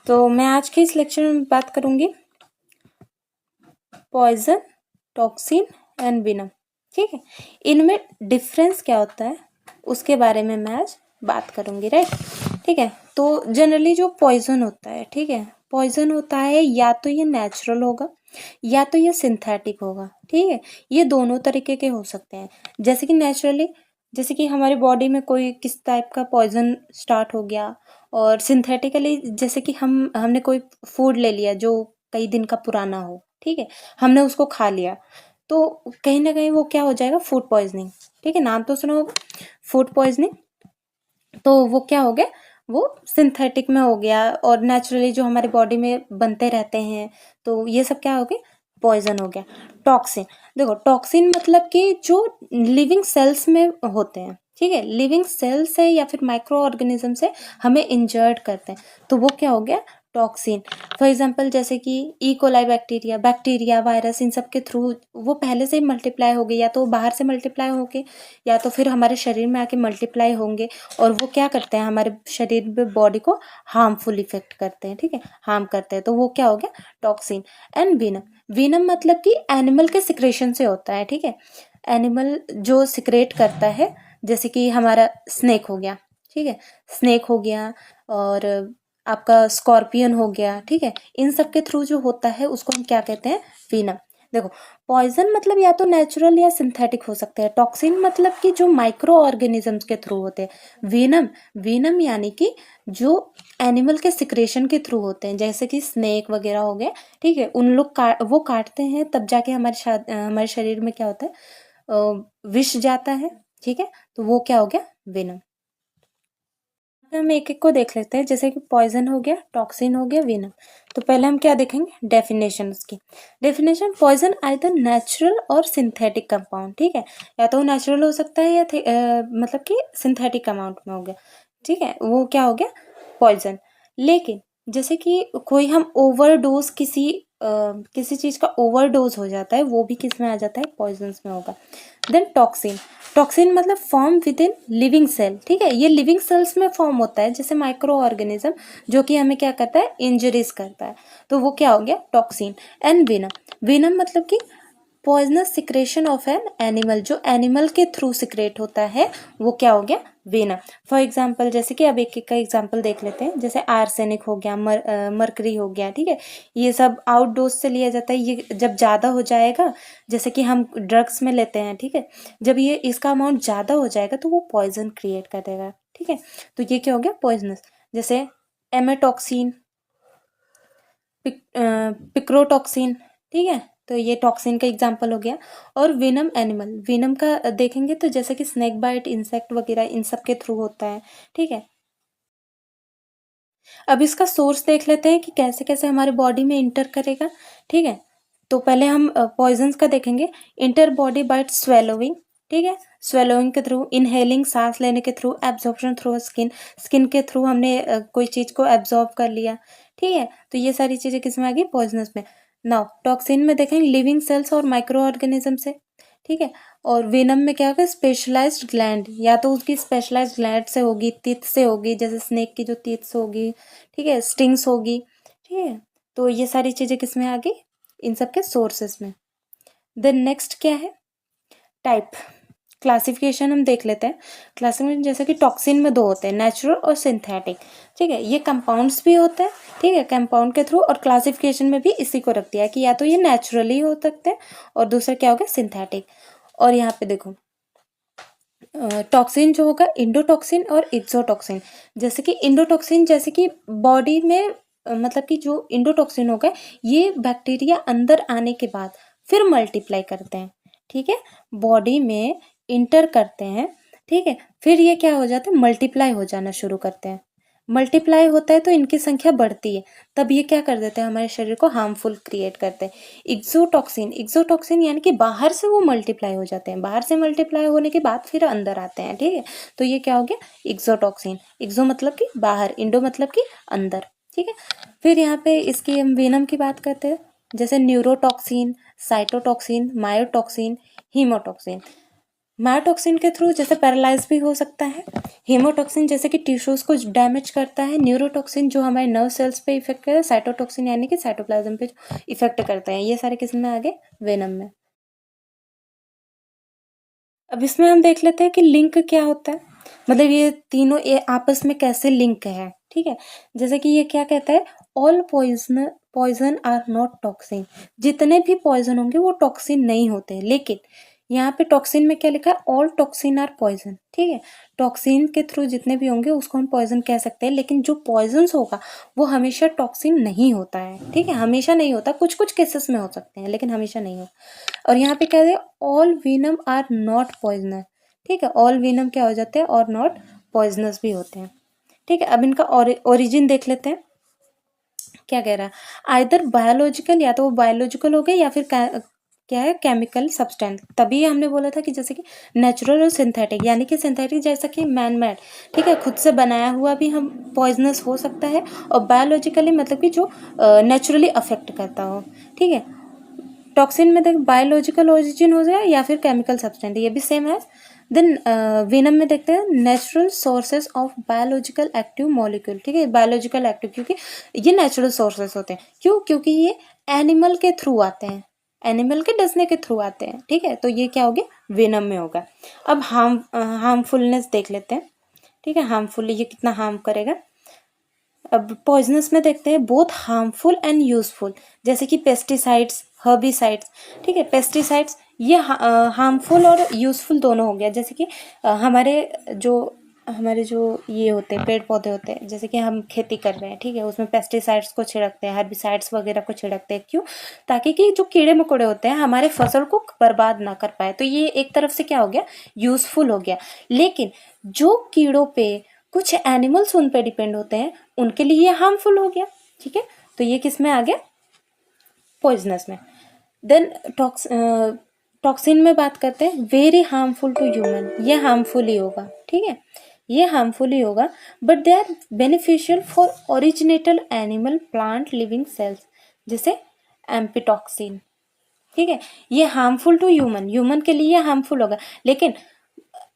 तो मैं आज के इस लेक्चर में बात करूंगी पॉइजन, टॉक्सिन एंड विनम। ठीक है, इनमें डिफरेंस क्या होता है उसके बारे में मैं आज बात करूंगी, राइट। ठीक है, तो जनरली जो पॉइजन होता है, ठीक है, पॉइजन होता है या तो ये नेचुरल होगा या तो ये सिंथेटिक होगा। ठीक है, ये दोनों तरीके के हो सकते हैं। जैसे कि नेचुरली, जैसे कि हमारी बॉडी में कोई किस टाइप का पॉइजन स्टार्ट हो गया, और सिंथेटिकली जैसे कि हमने कोई फूड ले लिया जो कई दिन का पुराना हो, ठीक है, हमने उसको खा लिया, तो कहीं ना कहीं वो क्या हो जाएगा, फूड पॉइजनिंग। ठीक है, नाम तो सुना होगा फूड पॉइजनिंग। तो वो क्या हो गया, वो सिंथेटिक में हो गया, और नेचुरली जो हमारी बॉडी में बनते रहते हैं, तो ये सब क्या हो गया, पॉइजन हो गया। टॉक्सिन, देखो टॉक्सिन मतलब कि जो लिविंग सेल्स में होते हैं, ठीक है, लिविंग सेल से या फिर माइक्रो ऑर्गेनिज्म से हमें इंजर्ड करते हैं, तो वो क्या हो गया, टॉक्सिन। फॉर एग्जांपल जैसे कि ई. कोलाई बैक्टीरिया वायरस, इन सब के थ्रू वो पहले से ही मल्टीप्लाई हो गए, या तो बाहर से मल्टीप्लाई होके या तो फिर हमारे शरीर में आके मल्टीप्लाई होंगे, और वो क्या करते हैं, हमारे शरीर में बॉडी को हार्मफुल इफेक्ट करते हैं। ठीक है, हार्म करते हैं, तो वो क्या हो गया, टॉक्सिन। एंड विनम, विनम मतलब कि एनिमल के सिक्रेशन से होता है। ठीक है, एनिमल जो सिक्रेट करता है, जैसे कि हमारा स्नेक हो गया, ठीक है, स्नेक हो गया, और आपका स्कॉर्पियन हो गया, ठीक है, इन सब के थ्रू जो होता है उसको हम क्या कहते हैं, विनम। देखो, पॉइजन मतलब या तो नेचुरल या सिंथेटिक हो सकते हैं। टॉक्सिन मतलब कि जो माइक्रो ऑर्गेनिजम्स के थ्रू होते हैं। विनम, विनम यानी कि जो एनिमल के सिक्रेशन के थ्रू होते हैं, जैसे कि स्नेक वगैरह हो गए, ठीक है, उन लोग वो काटते हैं, तब जाके हमारे शरीर में क्या होता है, विष जाता है। ठीक है, तो वो क्या हो गया, विनम। हम एक एक को देख लेते हैं, जैसे कि पॉइजन हो गया, टॉक्सिन हो गया, विनम। तो पहले हम क्या देखेंगे, डेफिनेशन उसकी। डेफिनेशन, पॉइजन आइदर नेचुरल और सिंथेटिक कंपाउंड। ठीक है, या तो नेचुरल हो सकता है या मतलब कि सिंथेटिक अमाउंट में हो गया। ठीक है, वो क्या हो गया, पॉइजन। लेकिन जैसे कि कोई हम ओवरडोज किसी चीज का ओवरडोज हो जाता है, वो भी किस में आ जाता है, पॉइजन में होगा। देन टॉक्सिन, टॉक्सिन मतलब form within living cell. ठीक है, ये लिविंग सेल्स में फॉर्म होता है, जैसे माइक्रो ऑर्गेनिज्म, जो कि हमें क्या करता है, इंजरीज करता है, तो वो क्या हो गया, टॉक्सिन। एंड विनम, विनम मतलब कि poisonous secretion of an animal, जो एनिमल के थ्रू सिक्रेट होता है, वो क्या हो गया, वेनम। फॉर एग्जाम्पल जैसे कि अब एक एक का एग्जाम्पल देख लेते हैं, जैसे आर्सेनिक हो गया, मरकरी हो गया। ठीक है, ये सब आउटडोज से लिया जाता है। ये जब ज़्यादा हो जाएगा, जैसे कि हम ड्रग्स में लेते हैं, ठीक है, जब ये इसका अमाउंट ज़्यादा हो जाएगा तो वो पॉइजन क्रिएट कर देगा। ठीक है, तो ये क्या हो गया, पॉइजनस। जैसे एमेटॉक्सिन, पिक्रोटॉक्सिन। ठीक है, तो ये टॉक्सिन का एग्जाम्पल हो गया। और विनम एनिमल, विनम का देखेंगे तो जैसे कि स्नेक बाइट, इंसेक्ट वगैरह, इन सब के थ्रू होता है। ठीक है, अब इसका सोर्स देख लेते हैं कि कैसे कैसे हमारे बॉडी में इंटर करेगा। ठीक है, तो पहले हम पॉइजन्स का देखेंगे। Enter body by swallowing. ठीक है, स्वेलोइंग के थ्रू, इनहेलिंग सांस लेने के through, absorption through skin, skin के थ्रू हमने कोई चीज को एब्जॉर्ब कर लिया। ठीक है, तो ये सारी चीजें किस में आ गई, पॉइजनस में। नाउ टॉक्सिन में देखेंगे लिविंग सेल्स और माइक्रो ऑर्गेनिज्म से। ठीक है, और वेनम में क्या होगा, स्पेशलाइज्ड ग्लैंड, या तो उसकी स्पेशलाइज्ड ग्लैंड से होगी, टीथ से होगी, जैसे स्नेक की जो टीथ से होगी। ठीक है, स्टिंग्स होगी। ठीक है, तो ये सारी चीजें किस में आ गई, इन सब के सोर्सेस में। देन नेक्स्ट क्या है, टाइप, क्लासिफिकेशन हम देख लेते हैं। क्लासिफिकेशन जैसे कि टॉक्सिन में दो होते हैं, नेचुरल और सिंथेटिक। ठीक है, ये कंपाउंड्स भी होते हैं। ठीक है, कंपाउंड के थ्रू, और क्लासिफिकेशन में भी इसी को रख दिया है कि या तो ये नेचुरली हो सकते हैं, और दूसरा क्या होगा, सिंथेटिक। और यहाँ पे देखो, टॉक्सिन जो होगा, इंडोटॉक्सिन और एक्सोटॉक्सिन। जैसे कि इंडोटॉक्सिन, जैसे कि बॉडी में मतलब कि जो इंडोटॉक्सिन होगा, ये बैक्टीरिया अंदर आने के बाद फिर मल्टीप्लाई करते हैं। ठीक है, बॉडी में इंटर करते हैं। ठीक है, फिर ये क्या हो जाता है, मल्टीप्लाई हो जाना शुरू करते हैं। मल्टीप्लाई होता है तो इनकी संख्या बढ़ती है, तब ये क्या कर देते हैं, हमारे शरीर को हार्मफुल क्रिएट करते हैं। एक्सोटॉक्सिन, एक्सोटॉक्सिन यानी कि बाहर से वो मल्टीप्लाई हो जाते हैं, बाहर से मल्टीप्लाई होने के बाद फिर अंदर आते हैं। ठीक है, तो ये क्या हो गया, एक्सोटॉक्सिन। एक्सो मतलब कि बाहर, इंडो मतलब कि अंदर। ठीक है, फिर यहाँ पे इसकी हम वेनम की बात करते हैं, जैसे न्यूरोटॉक्सिन, साइटोटॉक्सिन, मायोटॉक्सिन, हीमोटॉक्सिन। मायोटॉक्सिन के थ्रू जैसे पैरालाइज भी हो सकता है, हीमोटॉक्सिन जैसे कि टिश्यूज को डैमेज करता है, न्यूरोटॉक्सिन जो हमारे नर्व सेल्स पे इफेक्ट करता है, साइटोटॉक्सिन यानी कि साइटोप्लाज्म पे इफेक्ट करते हैं। ये सारे किस में आगे, वेनम में। अब इसमें हम देख लेते हैं कि लिंक क्या होता है, मतलब ये तीनों ये आपस में कैसे लिंक है। ठीक है, जैसे कि ये क्या कहता है, all poison are not toxin, जितने भी पॉइजन होंगे वो टॉक्सिन नहीं होते। लेकिन यहाँ पे टॉक्सिन में क्या लिखा है, ऑल टॉक्सिन आर पॉइजन। ठीक है, टॉक्सिन के थ्रू जितने भी होंगे उसको हम पॉइजन कह सकते हैं, लेकिन जो पॉइजन होगा वो हमेशा टॉक्सिन नहीं होता है। ठीक है, हमेशा नहीं होता, कुछ कुछ केसेस में हो सकते हैं लेकिन हमेशा नहीं होता। और यहाँ पे क्या है, all venom are not poisoner. ठीक है, ऑल वेनम क्या हो जाते हैं, और नॉट पॉइजनस भी होते हैं। ठीक है, अब इनका ओरिजिन देख लेते हैं। क्या कह रहा है, आइदर बायोलॉजिकल, या तो वो बायोलॉजिकल हो गए या फिर क्या है, केमिकल सब्सटेंस। तभी हमने बोला था कि जैसे कि नेचुरल और सिंथेटिक, यानी कि सिंथेटिक जैसा कि मैन मेड, ठीक है, खुद से बनाया हुआ भी हम पॉइजनस हो सकता है, और बायोलॉजिकली मतलब कि जो नेचुरली अफेक्ट करता हो। ठीक है, टॉक्सिन में देख बायोलॉजिकल ओरिजिन हो जाए या फिर केमिकल सब्सटेंस, ये भी सेम है। देन वेनम में देखते हैं natural sources of biological active molecule. ठीक है, बायोलॉजिकल एक्टिव क्योंकि ये नेचुरल सोर्सेस होते हैं, क्यों, क्योंकि ये एनिमल के थ्रू आते हैं, एनिमल के डसने के थ्रू आते हैं। ठीक है, तो ये क्या हो गया, वेनम में होगा। अब हार्मफुलनेस देख लेते हैं। ठीक है, हार्मफुल ये कितना हार्म करेगा। अब पॉइजनस में देखते हैं बोथ हार्मफुल एंड यूजफुल, जैसे कि पेस्टिसाइड्स, हर्बिसाइड्स। ठीक है, पेस्टिसाइड्स ये हार्मफुल और यूजफुल दोनों हो गया। जैसे कि हमारे जो ये होते हैं पेड़ पौधे होते हैं, जैसे कि हम खेती कर रहे हैं, ठीक है, उसमें पेस्टिसाइड्स को छिड़कते हैं, हर्बिसाइड्स वगैरह को छिड़कते हैं, क्यों, ताकि कि जो कीड़े मकोड़े होते हैं हमारे फसल को बर्बाद ना कर पाए। तो ये एक तरफ से क्या हो गया, यूजफुल हो गया। लेकिन जो कीड़ों पे कुछ एनिमल्स उन पे डिपेंड होते हैं, उनके लिए ये हार्मफुल हो गया। ठीक है, तो ये किस में आ गया, पॉइजनस में। देन टॉक्सिन में बात करते हैं, वेरी हार्मफुल टू ह्यूमन, ये हार्मफुल ही होगा। ठीक है, ये हार्मफुल ही होगा, but they are beneficial for originating animal plant living cells, जैसे एम्पिटॉक्सिन। ठीक है, ये हार्मफुल टू ह्यूमन, ह्यूमन के लिए हार्मफुल होगा, लेकिन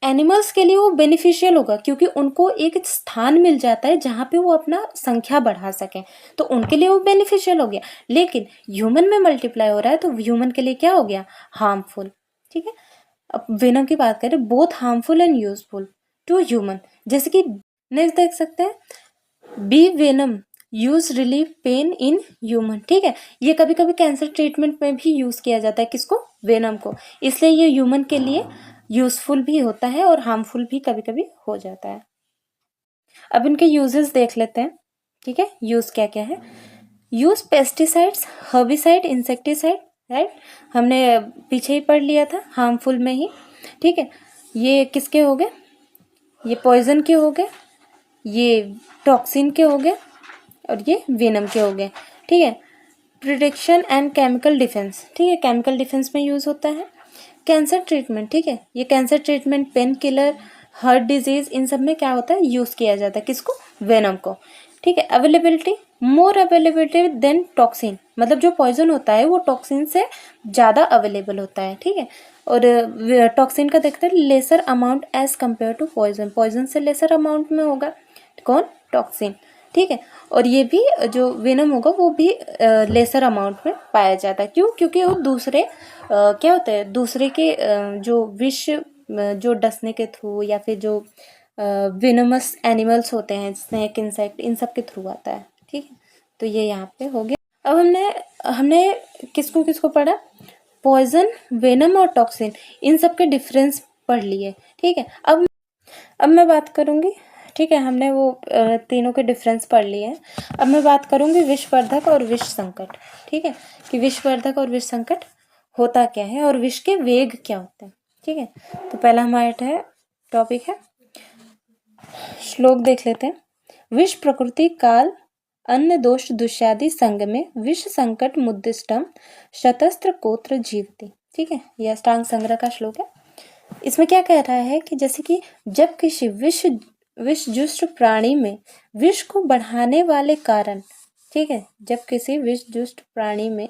एनिमल्स के लिए वो बेनिफिशियल होगा, क्योंकि उनको एक स्थान मिल जाता है जहाँ पे वो अपना संख्या बढ़ा सकें, तो उनके लिए वो बेनिफिशियल हो गया। लेकिन ह्यूमन में मल्टीप्लाई हो रहा है तो ह्यूमन के लिए क्या हो गया, हार्मफुल। ठीक है, अब वेनम की बात करें, both harmful and useful to human, जैसे कि नेक्स्ट देख सकते हैं, bee venom use relieve pain in human. ठीक है, ये कभी कभी कैंसर ट्रीटमेंट में भी यूज किया जाता है, किसको, वेनम को, इसलिए ये ह्यूमन के लिए यूजफुल भी होता है और हार्मफुल भी कभी कभी हो जाता है। अब इनके यूजेस देख लेते हैं। ठीक है, यूज क्या क्या है, use pesticides, herbicide, insecticide, right, हमने पीछे ही पढ़ लिया था हार्मफुल में ही। ठीक है, ये किसके हो गए, ये पॉइजन के हो गए, ये टॉक्सिन के हो गए, और ये वेनम के हो गए। ठीक है, प्रोटेक्शन एंड केमिकल डिफेंस, ठीक है, केमिकल डिफेंस में यूज होता है। कैंसर ट्रीटमेंट, ठीक है, ये cancer treatment, pain killer, heart disease, इन सब में क्या होता है, यूज किया जाता है, किसको, वेनम को। ठीक है, अवेलेबिलिटी, मोर अवेलेबिलिटी देन टॉक्सिन, मतलब जो पॉइजन होता है वो टॉक्सिन से ज़्यादा अवेलेबल होता है। ठीक है, और टॉक्सिन का देखते हैं lesser amount as compare to poison, poison से लेसर अमाउंट में होगा कौन, टॉक्सिन। ठीक है, और ये भी जो वेनम होगा वो भी लेसर अमाउंट में पाया जाता है, क्यों, क्योंकि वो दूसरे क्या होता है, दूसरे के जो विष जो डसने के थ्रू या फिर जो वेनमस एनिमल्स होते हैं, स्नेक, इंसेक्ट, इन सब के थ्रू आता है। ठीक है, तो ये यहाँ पे हो गया। अब हमने हमने किसको किसको पढ़ा, पॉइजन, वेनम और टॉक्सिन, इन सब के डिफरेंस पढ़ लिए। ठीक है, अब मैं बात करूँगी, ठीक है, हमने वो तीनों के डिफरेंस पढ़ लिए हैं। अब मैं बात करूँगी विषवर्धक और विष संकट। ठीक है, कि विषवर्धक और विष संकट होता क्या है और विष के वेग क्या होते हैं। ठीक है, तो पहला हमारा टॉपिक है, श्लोक देख लेते हैं। विष प्रकृति काल अन्न दोष दुष्यादि संग में विष संकट मुद्दिष्टम शतस्त्र कोत्र जीवति। ठीक है, यह अष्टांग संग्रह का श्लोक है। इसमें क्या कह रहा है कि जैसे कि जब किसी विषजुष्ट प्राणी में विष को बढ़ाने वाले कारण, ठीक है, जब किसी विषजुष्ट प्राणी में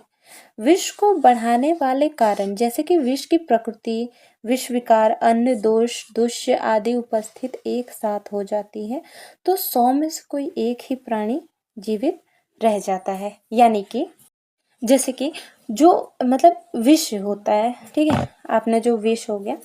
विष को बढ़ाने वाले कारण, जैसे कि विष की प्रकृति, विष विकार अन्न दोष दुष्य आदि उपस्थित एक साथ हो जाती है तो 100 में से कोई एक ही प्राणी जीवित रह जाता है। यानी कि जैसे कि जो मतलब विष होता है, ठीक है, आपने जो विष हो गया,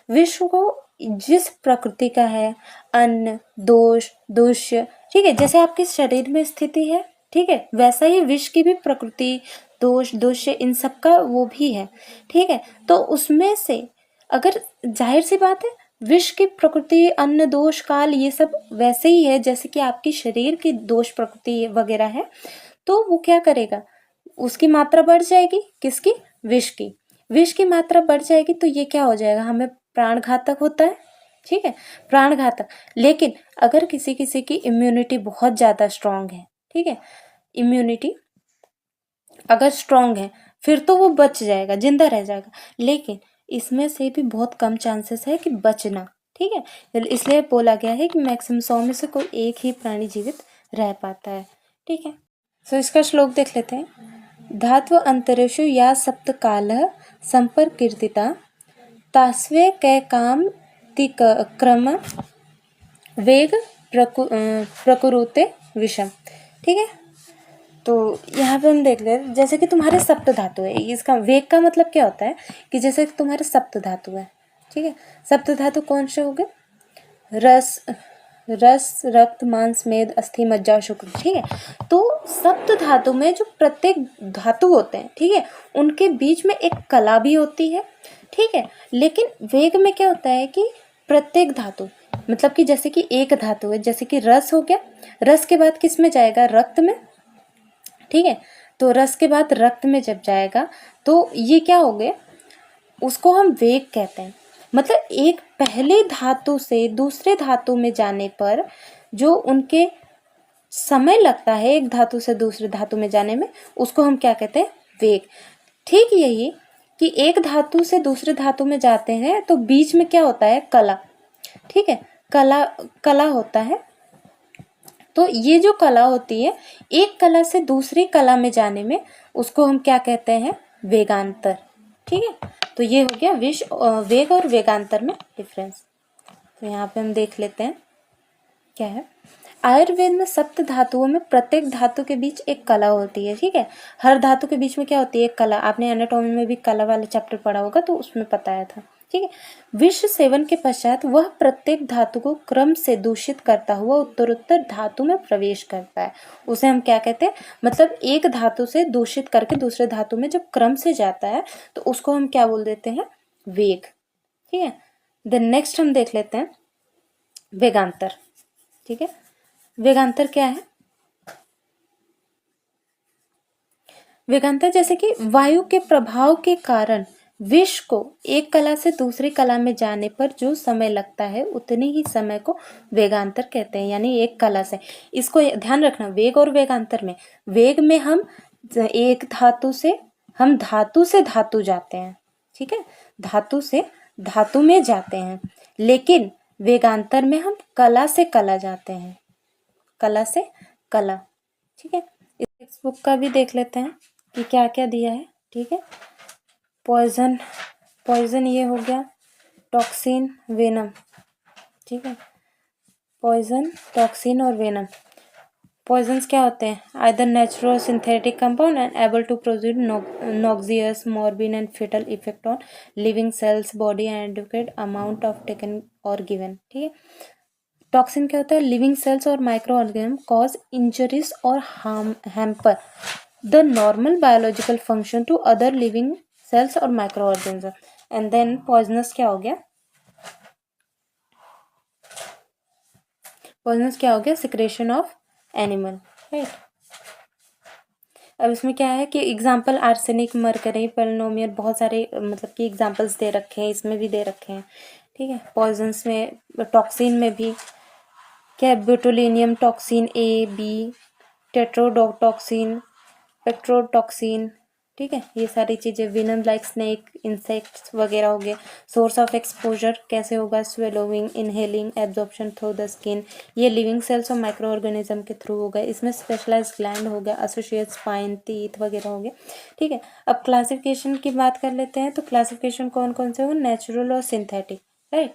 विष को जिस प्रकृति का है, अन्न दोष दुष्य, ठीक है, जैसे आपके शरीर में स्थिति है, ठीक है, वैसा ही विष की भी प्रकृति दोष दुष्य इन सब का वो भी है, ठीक है। तो उसमें से अगर जाहिर सी बात है विष की प्रकृति अन्न दोष काल ये सब वैसे ही है जैसे कि आपकी शरीर की दोष प्रकृति वगैरह है, तो वो क्या करेगा, उसकी मात्रा बढ़ जाएगी, किसकी, विष की, विष की मात्रा बढ़ जाएगी तो ये क्या हो जाएगा, हमें प्राण घातक होता है, ठीक है, प्राण घातक। लेकिन अगर किसी किसी की इम्यूनिटी बहुत ज़्यादा स्ट्रांग है, ठीक है, इम्यूनिटी अगर स्ट्रांग है फिर तो वो बच जाएगा, जिंदा रह जाएगा, लेकिन इसमें से भी बहुत कम चांसेस है कि बचना, ठीक है, इसलिए बोला गया है कि मैक्सिमम 100 में से कोई एक ही प्राणी जीवित रह पाता है, ठीक है। तो इसका श्लोक देख लेते हैं। धात्व अंतरेषु या सप्त काल संपर्कीर्तिता तास्वे कै काम तिक क्रम वेग प्रकुरुते विषम, ठीक है। तो यहाँ पे हम देख ले जैसे कि तुम्हारे सप्त धातु है, इसका वेग का मतलब क्या होता है कि जैसे कि तुम्हारे सप्त धातु है, ठीक है, सप्त धातु कौन से हो गए, रस रस रक्त मांस मेद अस्थि मज्जा शुक्र, ठीक है। तो सप्त धातु में जो प्रत्येक धातु होते हैं, ठीक है, उनके बीच में एक कला भी होती है, ठीक है। लेकिन वेग में क्या होता है कि प्रत्येक धातु मतलब कि जैसे कि एक धातु है, जैसे कि रस हो गया, रस के बाद किस में जाएगा, रक्त में, ठीक है। तो रस के बाद रक्त में जब जाएगा तो ये क्या हो गया, उसको हम वेग कहते हैं। मतलब एक पहले धातु से दूसरे धातु में जाने पर जो उनके समय लगता है एक धातु से दूसरे धातु में जाने में, उसको हम क्या कहते हैं, वेग। ठीक यही कि एक धातु से दूसरे धातु में जाते हैं तो बीच में क्या होता है, कला, ठीक है, कला कला होता है। तो ये जो कला होती है एक कला से दूसरी कला में जाने में, उसको हम क्या कहते हैं, वेगांतर, ठीक है। तो ये हो गया वेग और वेगांतर में डिफरेंस। तो यहाँ पे हम देख लेते हैं क्या है। आयुर्वेद में सप्त धातुओं में प्रत्येक धातु के बीच एक कला होती है, ठीक है, हर धातु के बीच में क्या होती है, एक कला। आपने एनाटॉमी में भी कला वाला चैप्टर पढ़ा होगा तो उसमें बताया था, ठीक है। विष सेवन के पश्चात वह प्रत्येक धातु को क्रम से दूषित करता हुआ उत्तरोत्तर धातु में प्रवेश करता है, उसे हम क्या कहते हैं, मतलब एक धातु से दूषित करके दूसरे धातु में जब क्रम से जाता है तो उसको हम क्या बोल देते हैं, वेग, ठीक है। देन नेक्स्ट हम देख लेते हैं वेगांतर, ठीक है। वेगांतर क्या है, वेगांतर जैसे कि वायु के प्रभाव के कारण विष को एक कला से दूसरी कला में जाने पर जो समय लगता है उतने ही समय को वेगांतर कहते हैं, यानी एक कला से। इसको ध्यान रखना, वेग और वेगांतर में, वेग में हम एक धातु से धातु जाते हैं, ठीक है, धातु से धातु में जाते हैं, लेकिन वेगांतर में हम कला से कला जाते हैं, कला से कला, ठीक है। इस टेक्स्ट बुक का भी देख लेते हैं कि क्या क्या दिया है, ठीक है। पॉइजन ये हो गया, टॉक्सिन वेनम, ठीक है, पॉइजन टॉक्सिन और वेनम। पॉइजन्स क्या होते हैं, either natural synthetic compound and able to produce noxious morbid and fatal effect on living cells body and adequate amount of taken और गिवन, ठीक है। टॉक्सिन क्या होता है, लिविंग सेल्स और माइक्रो ऑर्गेनिज्म कॉज इंजरीज और hamper the normal biological function to other living cells और micro organism. And then poisonous क्या हो गया, पॉइजनस क्या हो गया, सिक्रेशन ऑफ एनिमल, राइट। अब इसमें क्या है कि एग्जाम्पल आर्सेनिक, मरकरी, पोलिनोमियल, बहुत सारे मतलब कि एग्जाम्पल्स दे रखे हैं, इसमें भी दे रखे हैं, ठीक है। पॉइजन्स में टॉक्सिन में भी क्या है, बोटुलिनियम टॉक्सिन ए बी, टेट्रोडोटॉक्सिन, पेट्रोटॉक्सिन, ठीक है, ये सारी चीज़ें, विनम लाइक स्नेक, इंसेक्ट्स वगैरह हो गए। सोर्स ऑफ एक्सपोजर कैसे होगा, swallowing, inhaling, absorption through the skin, ये लिविंग सेल्स और माइक्रो ऑर्गेनिज्म के थ्रू होगा। इसमें स्पेशलाइज ग्लैंड हो गया, एसोसिएट स्पाइन, टीथ वगैरह हो गए। ठीक है, अब क्लासिफिकेशन की बात कर लेते हैं। तो क्लासिफिकेशन कौन कौन से हो, नेचुरल और सिंथेटिक, राइट,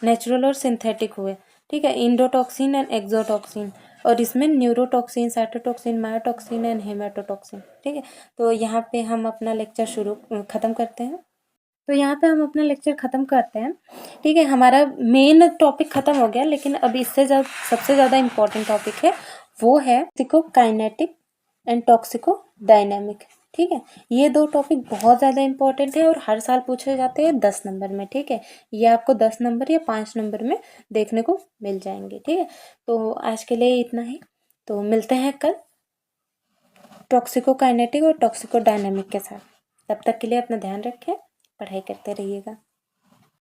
नेचुरल और सिंथेटिक हुए। ठीक है, इंडोटॉक्सिन एंड एक्सोटॉक्सिन, और इसमें न्यूरोटॉक्सिन, साइटोटॉक्सिन, मायोटॉक्सिन एंड हेमाटोटॉक्सिन। ठीक है, तो यहाँ पे हम अपना लेक्चर ख़त्म करते हैं। ठीक है, हमारा मेन टॉपिक ख़त्म हो गया, लेकिन अब इससे सबसे ज़्यादा इम्पोर्टेंट टॉपिक है, वो है टॉक्सिकोकाइनेटिक एंड टॉक्सिकोडायनेमिक। ठीक है, ये दो टॉपिक बहुत ज़्यादा इंपॉर्टेंट है और हर साल पूछे जाते हैं 10 नंबर में। ठीक है, ये आपको 10 नंबर या 5 नंबर में देखने को मिल जाएंगे। ठीक है, तो आज के लिए इतना ही, तो मिलते हैं कल टॉक्सिकोकाइनेटिक और टॉक्सिकोडायनेमिक के साथ। तब तक के लिए अपना ध्यान रखें, पढ़ाई करते रहिएगा।